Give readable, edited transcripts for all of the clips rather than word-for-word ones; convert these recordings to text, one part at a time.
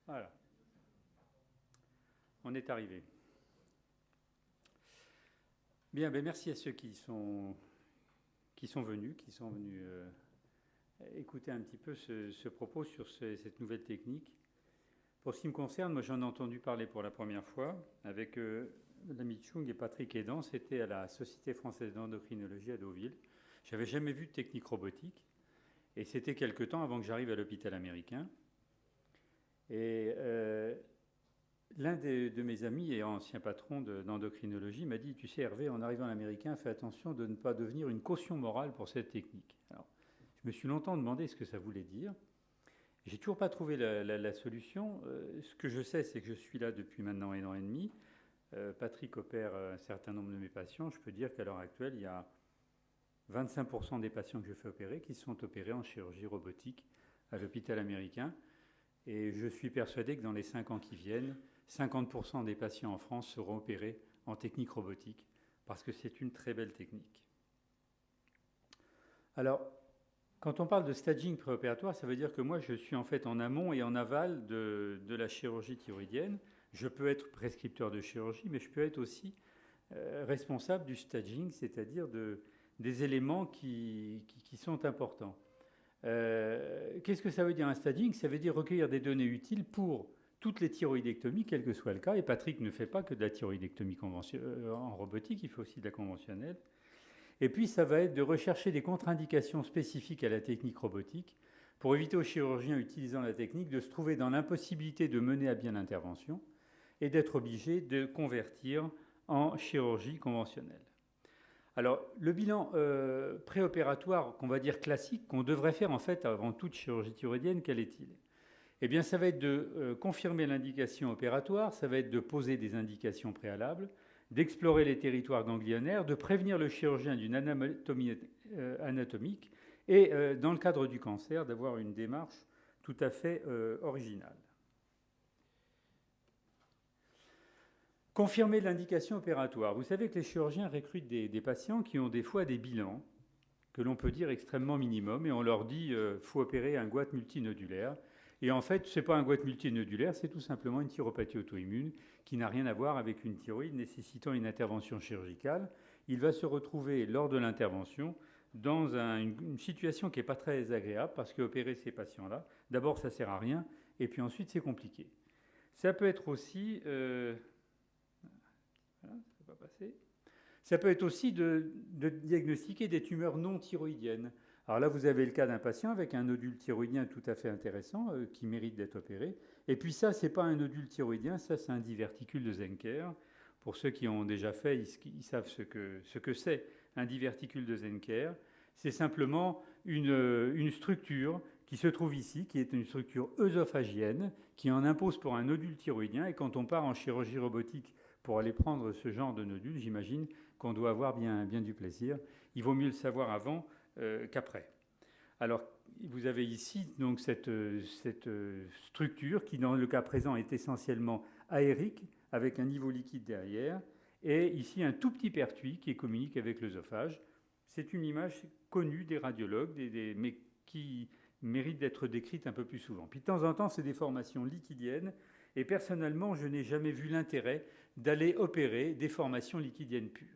Voilà, on est arrivé. Bien, ben merci à ceux qui sont venus écouter un petit peu ce propos sur cette nouvelle technique. Pour ce qui me concerne, moi j'en ai entendu parler pour la première fois avec l'ami Chung et Patrick Edan. C'était à la Société française d'endocrinologie à Deauville. J'avais jamais vu de technique robotique et c'était quelque temps avant que j'arrive à l'hôpital américain. Et l'un de mes amis et ancien patron d'endocrinologie m'a dit, tu sais Hervé, en arrivant à l'américain, fais attention de ne pas devenir une caution morale pour cette technique. Alors, je me suis longtemps demandé ce que ça voulait dire. J'ai toujours pas trouvé la solution. Ce que je sais, c'est que je suis là depuis maintenant 1 an et demi. Patrick opère un certain nombre de mes patients. Je peux dire qu'à l'heure actuelle, il y a 25% des patients que je fais opérer qui sont opérés en chirurgie robotique à l'hôpital américain. Et je suis persuadé que dans les 5 ans qui viennent, 50% des patients en France seront opérés en technique robotique parce que c'est une très belle technique. Alors, quand on parle de staging préopératoire, ça veut dire que moi, je suis en fait en amont et en aval de la chirurgie thyroïdienne. Je peux être prescripteur de chirurgie, mais je peux être aussi responsable du staging, c'est-à-dire des éléments qui sont importants. Qu'est-ce que ça veut dire un staging? Ça veut dire recueillir des données utiles pour toutes les thyroïdectomies, quel que soit le cas. Et Patrick ne fait pas que de la thyroïdectomie en robotique, il fait aussi de la conventionnelle. Et puis, ça va être de rechercher des contre-indications spécifiques à la technique robotique pour éviter aux chirurgiens utilisant la technique de se trouver dans l'impossibilité de mener à bien l'intervention et d'être obligés de convertir en chirurgie conventionnelle. Alors, le bilan préopératoire, qu'on va dire classique, qu'on devrait faire en fait avant toute chirurgie thyroïdienne, quel est-il? Eh bien, ça va être de confirmer l'indication opératoire, ça va être de poser des indications préalables, d'explorer les territoires ganglionnaires, de prévenir le chirurgien d'une anatomie anatomique et, dans le cadre du cancer, d'avoir une démarche tout à fait originale. Confirmer l'indication opératoire. Vous savez que les chirurgiens recrutent des patients qui ont des fois des bilans que l'on peut dire extrêmement minimum et on leur dit faut opérer un goître multinodulaire. Et en fait, ce n'est pas un goître multinodulaire, c'est tout simplement une thyropathie auto-immune qui n'a rien à voir avec une thyroïde nécessitant une intervention chirurgicale. Il va se retrouver lors de l'intervention dans une situation qui n'est pas très agréable parce qu'opérer ces patients-là, d'abord ça ne sert à rien et puis ensuite c'est compliqué. Ça peut être aussi... voilà, ça va pas passer. Ça peut être aussi de diagnostiquer des tumeurs non thyroïdiennes. Alors là, vous avez le cas d'un patient avec un nodule thyroïdien tout à fait intéressant qui mérite d'être opéré. Et puis ça, ce n'est pas un nodule thyroïdien, ça c'est un diverticule de Zenker. Pour ceux qui ont déjà fait, ils savent ce que c'est un diverticule de Zenker. C'est simplement une structure qui se trouve ici, qui est une structure œsophagienne, qui en impose pour un nodule thyroïdien. Et quand on part en chirurgie robotique pour aller prendre ce genre de nodule, j'imagine qu'on doit avoir bien du plaisir. Il vaut mieux le savoir avant qu'après. Alors, vous avez ici donc cette structure qui, dans le cas présent, est essentiellement aérique, avec un niveau liquide derrière, et ici un tout petit pertuis qui communique avec l'œsophage. C'est une image connue des radiologues, mais qui mérite d'être décrite un peu plus souvent. Puis de temps en temps, c'est des formations liquidiennes, et personnellement, je n'ai jamais vu l'intérêt d'aller opérer des formations liquidiennes pures.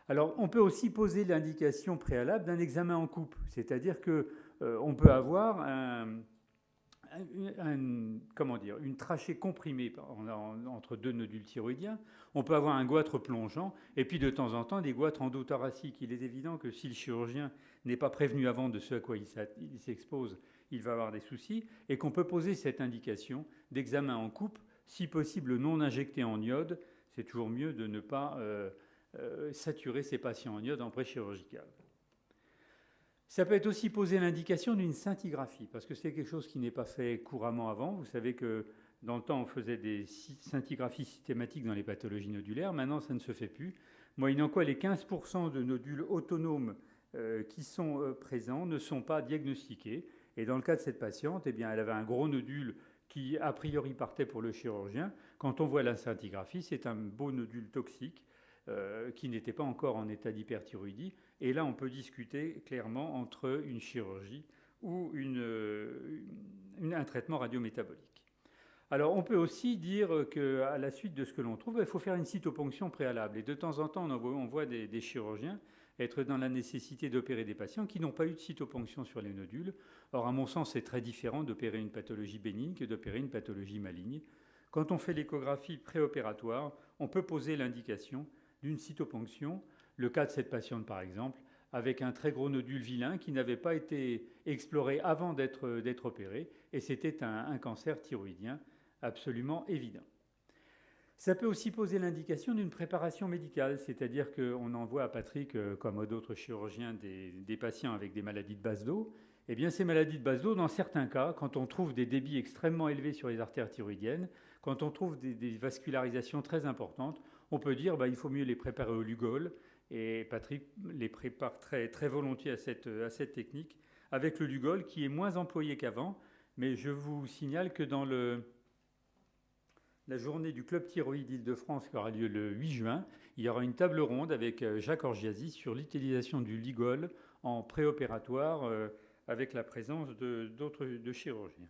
Alors, on peut aussi poser l'indication préalable d'un examen en coupe, c'est-à-dire qu'on peut avoir une trachée comprimée entre deux nodules thyroïdiens, on peut avoir un goitre plongeant, et puis de temps en temps des goitres endothoraciques. Il est évident que si le chirurgien n'est pas prévenu avant de ce à quoi il s'expose, il va avoir des soucis, et qu'on peut poser cette indication d'examen en coupe, si possible non injecté en iode. C'est toujours mieux de ne pas saturer ces patients en iode en pré-chirurgical. Ça peut être aussi poser l'indication d'une scintigraphie, parce que c'est quelque chose qui n'est pas fait couramment avant. Vous savez que dans le temps, on faisait des scintigraphies systématiques dans les pathologies nodulaires. Maintenant, ça ne se fait plus. Moyennant quoi, les 15% de nodules autonomes qui sont présents ne sont pas diagnostiqués. Et dans le cas de cette patiente, eh bien, elle avait un gros nodule qui, a priori, partait pour le chirurgien. Quand on voit la scintigraphie, c'est un beau nodule toxique qui n'était pas encore en état d'hyperthyroïdie. Et là, on peut discuter clairement entre une chirurgie ou un traitement radiométabolique. Alors, on peut aussi dire qu'à la suite de ce que l'on trouve, il faut faire une cytoponction préalable. Et de temps en temps, on voit des chirurgiens être dans la nécessité d'opérer des patients qui n'ont pas eu de cytoponction sur les nodules. Or, à mon sens, c'est très différent d'opérer une pathologie bénigne que d'opérer une pathologie maligne. Quand on fait l'échographie préopératoire, on peut poser l'indication d'une cytoponction. Le cas de cette patiente, par exemple, avec un très gros nodule vilain qui n'avait pas été exploré avant d'être opéré, et c'était un cancer thyroïdien absolument évident. Ça peut aussi poser l'indication d'une préparation médicale, c'est-à-dire qu'on envoie à Patrick, comme à d'autres chirurgiens, des patients avec des maladies de base d'eau. Eh bien, ces maladies de base d'eau, dans certains cas, quand on trouve des débits extrêmement élevés sur les artères thyroïdiennes, quand on trouve des vascularisations très importantes, on peut dire qu'il faut mieux les préparer au Lugol. Et Patrick les prépare très, très volontiers à cette technique, avec le Lugol qui est moins employé qu'avant. Mais je vous signale que dans la journée du Club Thyroïde Île-de-France qui aura lieu le 8 juin, il y aura une table ronde avec Jacques Orgiasi sur l'utilisation du Lugol en préopératoire avec la présence de chirurgiens.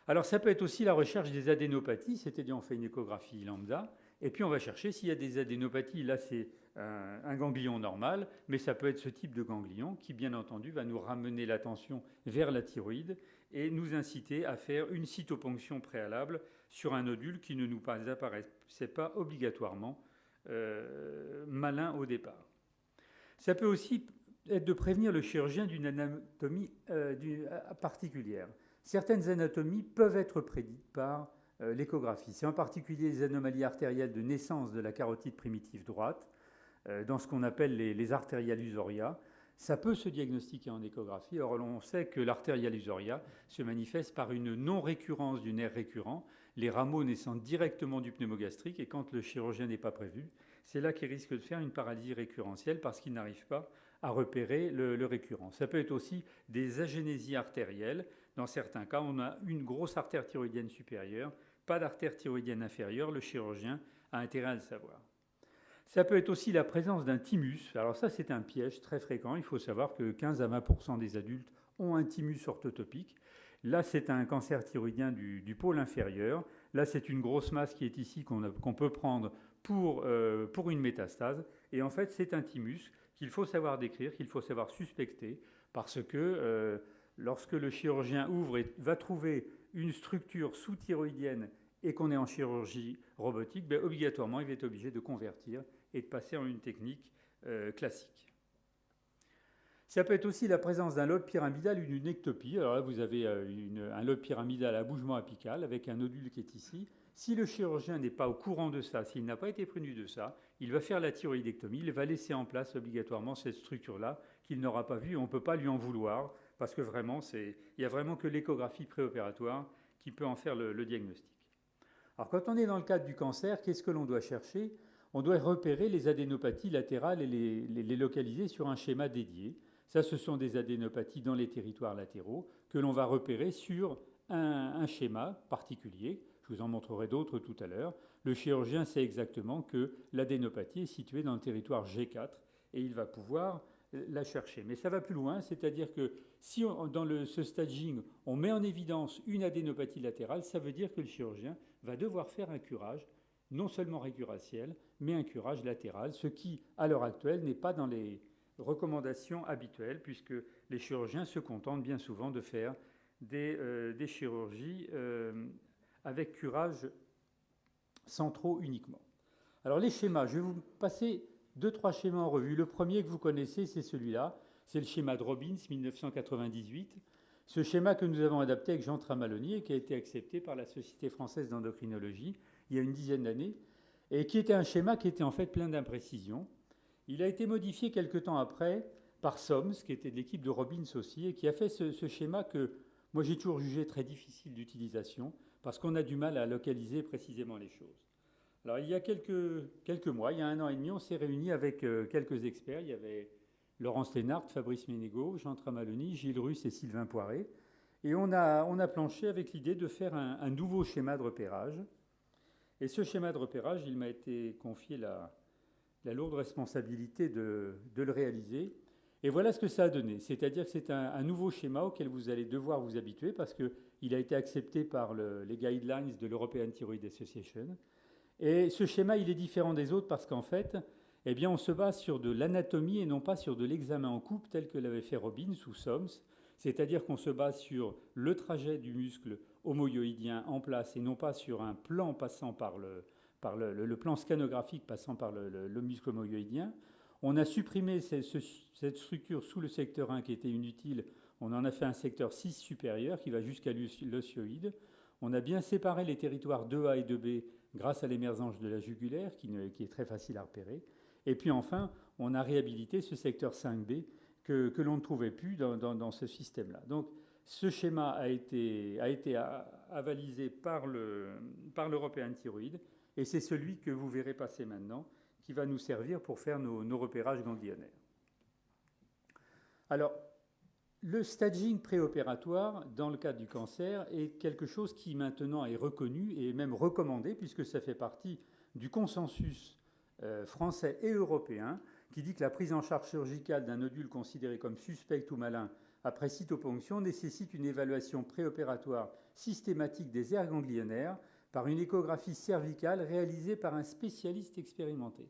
Alors ça peut être aussi la recherche des adénopathies, c'est-à-dire on fait une échographie lambda, et puis on va chercher s'il y a des adénopathies. Là c'est un ganglion normal, mais ça peut être ce type de ganglion qui bien entendu va nous ramener l'attention vers la thyroïde et nous inciter à faire une cytoponction préalable sur un nodule qui ne nous apparaissait pas obligatoirement malin au départ. Ça peut aussi être de prévenir le chirurgien d'une anatomie particulière. Certaines anatomies peuvent être prédites par l'échographie. C'est en particulier les anomalies artérielles de naissance de la carotide primitive droite, dans ce qu'on appelle les artérialusoria. Ça peut se diagnostiquer en échographie. Or, on sait que l'artérialusoria se manifeste par une non-récurrence du nerf récurrent, les rameaux naissant directement du pneumogastrique, et quand le chirurgien n'est pas prévu, c'est là qu'il risque de faire une paralysie récurrentielle parce qu'il n'arrive pas à repérer le récurrent. Ça peut être aussi des agénésies artérielles. Dans certains cas, on a une grosse artère thyroïdienne supérieure, pas d'artère thyroïdienne inférieure, le chirurgien a intérêt à le savoir. Ça peut être aussi la présence d'un thymus. Alors ça, c'est un piège très fréquent. Il faut savoir que 15 à 20% des adultes ont un thymus orthotopique. Là, c'est un cancer thyroïdien du pôle inférieur. Là, c'est une grosse masse qui est ici qu'on peut prendre pour une métastase. Et en fait, c'est un thymus qu'il faut savoir décrire, qu'il faut savoir suspecter, parce que lorsque le chirurgien ouvre et va trouver une structure sous-thyroïdienne et qu'on est en chirurgie robotique, obligatoirement, il va être obligé de convertir et de passer en une technique classique. Ça peut être aussi la présence d'un lobe pyramidal ou d'une ectopie. Alors là, vous avez un lobe pyramidal à bougement apical avec un nodule qui est ici. Si le chirurgien n'est pas au courant de ça, s'il n'a pas été prévenu de ça, il va faire la thyroïdectomie, il va laisser en place obligatoirement cette structure-là qu'il n'aura pas vue. On ne peut pas lui en vouloir parce que vraiment, il n'y a vraiment que l'échographie préopératoire qui peut en faire le diagnostic. Alors quand on est dans le cadre du cancer, qu'est-ce que l'on doit chercher ? On doit repérer les adénopathies latérales et les localiser sur un schéma dédié. Ça, ce sont des adénopathies dans les territoires latéraux que l'on va repérer sur un schéma particulier. Je vous en montrerai d'autres tout à l'heure. Le chirurgien sait exactement que l'adénopathie est située dans le territoire G4 et il va pouvoir la chercher. Mais ça va plus loin, c'est-à-dire que si dans ce staging, on met en évidence une adénopathie latérale, ça veut dire que le chirurgien va devoir faire un curage, non seulement récurrentiel, mais un curage latéral, ce qui, à l'heure actuelle, n'est pas dans les recommandations habituelles, puisque les chirurgiens se contentent bien souvent de faire des chirurgies avec curage centraux uniquement. Alors les schémas, je vais vous passer 2-3 schémas en revue. Le premier que vous connaissez, c'est celui-là. C'est le schéma de Robbins, 1998. Ce schéma que nous avons adapté avec Jean Tramaloni et qui a été accepté par la Société française d'endocrinologie il y a une dizaine d'années, et qui était un schéma qui était en fait plein d'imprécisions. Il a été modifié quelque temps après par Soms, qui était de l'équipe de Robbins aussi, et qui a fait ce schéma que moi j'ai toujours jugé très difficile d'utilisation, parce qu'on a du mal à localiser précisément les choses. Alors il y a quelques mois, il y a 1 an et demi, on s'est réunis avec quelques experts. Il y avait Laurence Lénart, Fabrice Ménégo, Jean Tramaloni, Gilles Russe et Sylvain Poiré. Et on a planché avec l'idée de faire un nouveau schéma de repérage. Et ce schéma de repérage, il m'a été confié la lourde responsabilité de le réaliser. Et voilà ce que ça a donné. C'est-à-dire que c'est un nouveau schéma auquel vous allez devoir vous habituer parce qu'il a été accepté par les guidelines de l'European Thyroid Association. Et ce schéma, il est différent des autres parce qu'en fait, eh bien, on se base sur de l'anatomie et non pas sur de l'examen en coupe tel que l'avait fait Robbins ou Soms. C'est-à-dire qu'on se base sur le trajet du muscle homoyoïdien en place et non pas sur un plan passant par le plan scanographique passant par le muscle homoyoïdien. On a supprimé cette structure sous le secteur 1 qui était inutile. On en a fait un secteur 6 supérieur qui va jusqu'à l'osioïde. On a bien séparé les territoires 2A et 2B grâce à l'émergence de la jugulaire qui est très facile à repérer. Et puis enfin, on a réhabilité ce secteur 5B que l'on ne trouvait plus dans ce système-là. Donc ce schéma a été avalisé par l'European Thyroid et c'est celui que vous verrez passer maintenant qui va nous servir pour faire nos repérages ganglionnaires. Alors, le staging préopératoire dans le cadre du cancer est quelque chose qui maintenant est reconnu et même recommandé puisque ça fait partie du consensus français et européen qui dit que la prise en charge chirurgicale d'un nodule considéré comme suspect ou malin après cytoponction nécessite une évaluation préopératoire systématique des aires ganglionnaires par une échographie cervicale réalisée par un spécialiste expérimenté.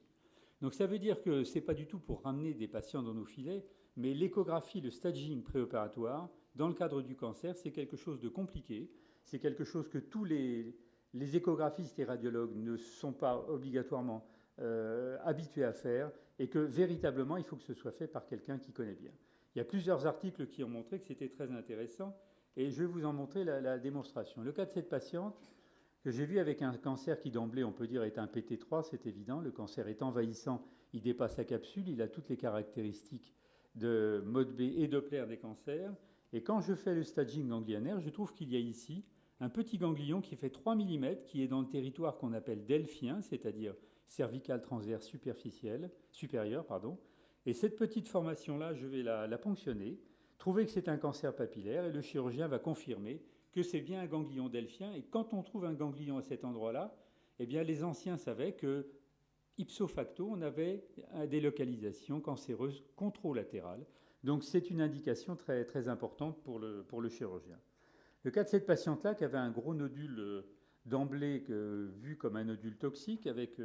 Donc ça veut dire que ce n'est pas du tout pour ramener des patients dans nos filets, mais l'échographie, le staging préopératoire, dans le cadre du cancer, c'est quelque chose de compliqué. C'est quelque chose que tous les échographistes et radiologues ne sont pas obligatoirement habitués à faire et que véritablement, il faut que ce soit fait par quelqu'un qui connaît bien. Il y a plusieurs articles qui ont montré que c'était très intéressant et je vais vous en montrer la démonstration. Le cas de cette patiente que j'ai vu avec un cancer qui d'emblée, on peut dire, est un PT3, c'est évident. Le cancer est envahissant, il dépasse la capsule, il a toutes les caractéristiques de mode B et Doppler des cancers. Et quand je fais le staging ganglionnaire, je trouve qu'il y a ici un petit ganglion qui fait 3 mm, qui est dans le territoire qu'on appelle delphien, c'est-à-dire cervical transverse supérieur. Et cette petite formation-là, je vais la ponctionner, trouver que c'est un cancer papillaire, et le chirurgien va confirmer que c'est bien un ganglion delphien. Et quand on trouve un ganglion à cet endroit-là, eh bien, les anciens savaient que, ipso facto, on avait des localisations cancéreuses contralatérales. Donc c'est une indication très, très importante pour le chirurgien. Le cas de cette patiente-là qui avait un gros nodule d'emblée vu comme un nodule toxique avec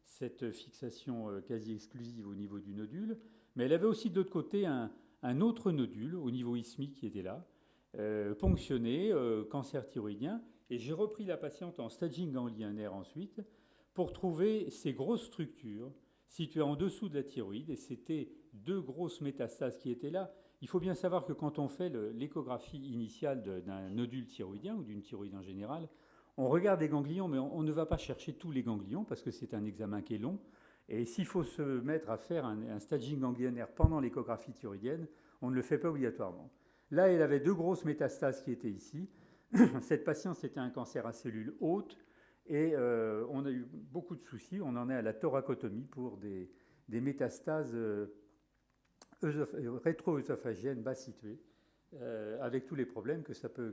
cette fixation quasi exclusive au niveau du nodule, mais elle avait aussi de l'autre côté un autre nodule au niveau ismique qui était là, ponctionné, cancer thyroïdien, et j'ai repris la patiente en staging ganglionnaire ensuite pour trouver ces grosses structures situées en dessous de la thyroïde, et c'était 2 grosses métastases qui étaient là. Il faut bien savoir que quand on fait l'échographie initiale d'un nodule thyroïdien ou d'une thyroïde en général, on regarde les ganglions, mais on ne va pas chercher tous les ganglions parce que c'est un examen qui est long. Et s'il faut se mettre à faire un staging ganglionnaire pendant l'échographie thyroïdienne, on ne le fait pas obligatoirement. Là, elle avait 2 grosses métastases qui étaient ici. Cette patiente, c'était un cancer à cellules hautes et on a eu beaucoup de soucis. On en est à la thoracotomie pour des métastases rétro-œsophagiennes bas situées, avec tous les problèmes que ça peut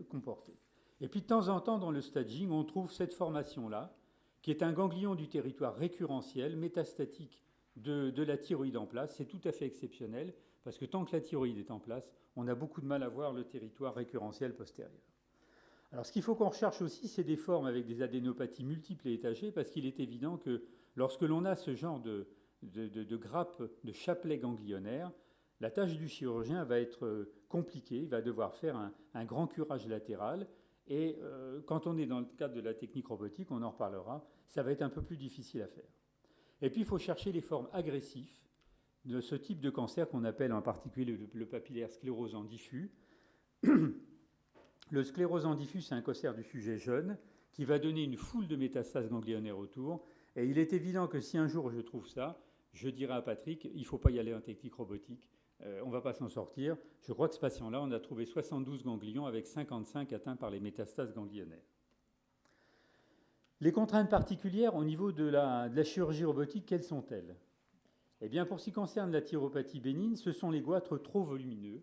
comporter. Et puis de temps en temps, dans le staging, on trouve cette formation-là, qui est un ganglion du territoire récurrentiel, métastatique de la thyroïde en place. C'est tout à fait exceptionnel, parce que tant que la thyroïde est en place, on a beaucoup de mal à voir le territoire récurrentiel postérieur. Alors ce qu'il faut qu'on recherche aussi, c'est des formes avec des adénopathies multiples et étagées, parce qu'il est évident que lorsque l'on a ce genre de grappe, de chapelet ganglionnaire, la tâche du chirurgien va être compliquée. Il va devoir faire un grand curage latéral. Et quand on est dans le cadre de la technique robotique, on en reparlera, ça va être un peu plus difficile à faire. Et puis il faut chercher les formes agressives de ce type de cancer qu'on appelle en particulier le papillaire sclérosant diffus. Le sclérosant diffus, c'est un cancer du sujet jeune qui va donner une foule de métastases ganglionnaires autour. Et il est évident que si un jour je trouve ça, je dirai à Patrick, il ne faut pas y aller en technique robotique, on ne va pas s'en sortir. Je crois que ce patient-là, on a trouvé 72 ganglions avec 55 atteints par les métastases ganglionnaires. Les contraintes particulières au niveau de la chirurgie robotique, quelles sont-elles ? Eh bien, pour ce qui concerne la thyropathie bénigne, ce sont les goitres trop volumineux,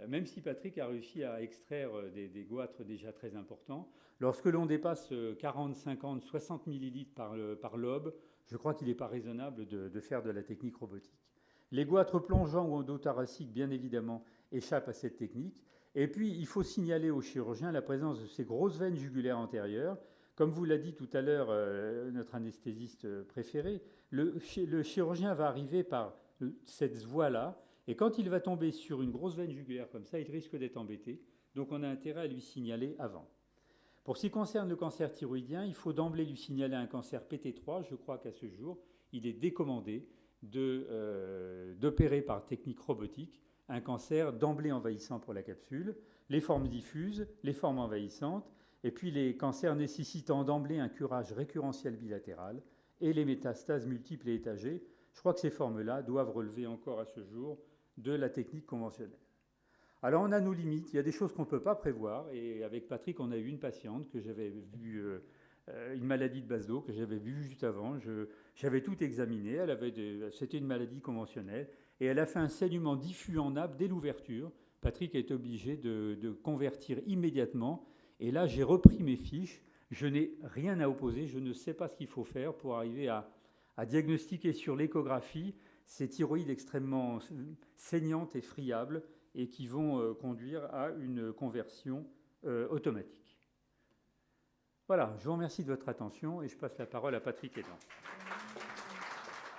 même si Patrick a réussi à extraire des goitres déjà très importants. Lorsque l'on dépasse 40, 50, 60 millilitres par lobe, je crois qu'il n'est pas raisonnable de faire de la technique robotique. Les goitres plongeants ou endothoraciques, bien évidemment, échappent à cette technique. Et puis, il faut signaler au chirurgien la présence de ces grosses veines jugulaires antérieures. Comme vous l'a dit tout à l'heure notre anesthésiste préféré, le chirurgien va arriver par cette voie-là, et quand il va tomber sur une grosse veine jugulaire comme ça, il risque d'être embêté. Donc on a intérêt à lui signaler avant. Pour ce qui concerne le cancer thyroïdien, il faut d'emblée lui signaler un cancer PT3. Je crois qu'à ce jour, il est décommandé d'opérer par technique robotique un cancer d'emblée envahissant pour la capsule, les formes diffuses, les formes envahissantes, et puis les cancers nécessitant d'emblée un curage récurrentiel bilatéral et les métastases multiples et étagées. Je crois que ces formes-là doivent relever encore à ce jour de la technique conventionnelle. Alors on a nos limites, il y a des choses qu'on ne peut pas prévoir, et avec Patrick on a eu une patiente que j'avais vue, une maladie de base d'eau que j'avais vue juste avant, j'avais tout examiné, c'était une maladie conventionnelle, et elle a fait un saignement diffus en nappe dès l'ouverture. Patrick a été obligé de convertir immédiatement, et là j'ai repris mes fiches, je n'ai rien à opposer, je ne sais pas ce qu'il faut faire pour arriver à diagnostiquer sur l'échographie ces thyroïdes extrêmement saignantes et friables, et qui vont conduire à une conversion automatique. Voilà, je vous remercie de votre attention et je passe la parole à Patrick Hédan.